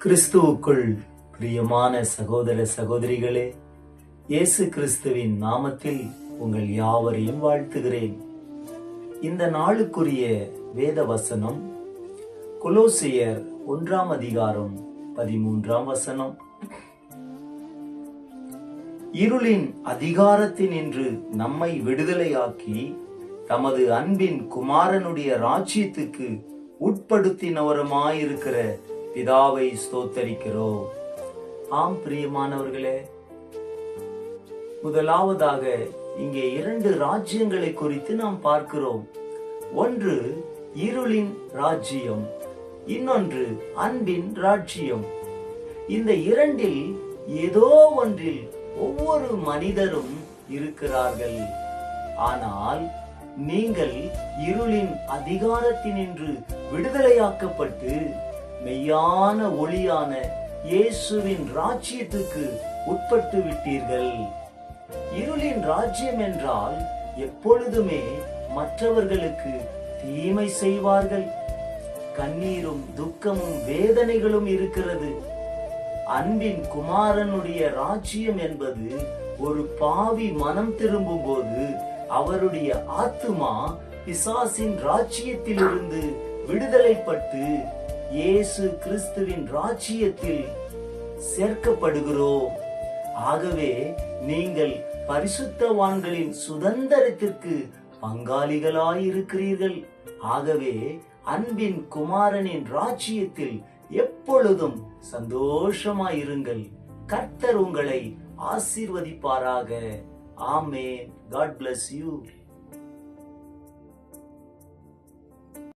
கிறிஸ்துவுக்குள் பிரியமான சகோதர சகோதரிகளே, இயேசு கிறிஸ்துவின் நாமத்தில் உங்கள் யாவரையும் வாழ்த்துகிறேன். இந்த நாளுக்குரிய வேத வசனம் கொலோசியர் 1:13 இருளின் அதிகாரத்தினின்று நம்மை விடுதலையாக்கி தமது அன்பின் குமாரனுடைய ராஜ்யத்துக்கு உட்படுத்தினவருமாயிருக்கிற பிதாவை ஸ்தோத்தரிக்கிறோம். ஆம் பிரியமானவர்களே, முதலாவதாக இங்கே 2 ராஜ்யங்களை குறித்து நாம் பார்க்கிறோம். ஒன்று இருளின் ராஜ்யம், இன்னொன்று அன்பின் ராஜ்யம். இந்த இரண்டில் ஏதோ ஒன்றில் ஒவ்வொரு மனிதரும் இருக்கிறார்கள். ஆனால் நீங்கள் இருளின் அதிகாரத்தினின்று விடுதலையாக்கப்பட்டு மெய்யான ஒளியான இயேசுவின் ராஜ்யத்துக்கு உட்பட்டு விட்டீர்கள். இருளின் ராஜ்யம் என்றால் எப்பொழுதுமே மற்றவர்களுக்கு தீமை செய்வார்கள். கண்ணீரும் துக்கமும் வேதனைகளும் இருக்கிறது. அன்பின் குமாரனுடைய ராஜ்யம் என்பது ஒரு பாவி மனம் திரும்பும் போது அவருடைய ஆத்துமா பிசாசின் ராஜ்யத்திலிருந்து விடுதலைப்பட்டு இயேசு கிறிஸ்துவின் ராஜ்யத்தில் சேர்க்கப்படுகிறோம். ஆகவே நீங்கள் பரிசுத்தவான்களின் சுதந்திரத்திற்கு பங்காளிகளாயிருக்கிறீர்கள். ஆகவே அன்பின் குமாரனின் ராஜ்யத்தில் எப்பொழுதும் சந்தோஷமாயிருங்கள். கர்த்தர் உங்களை ஆசீர்வதிப்பாராக. ஆமென். God bless you.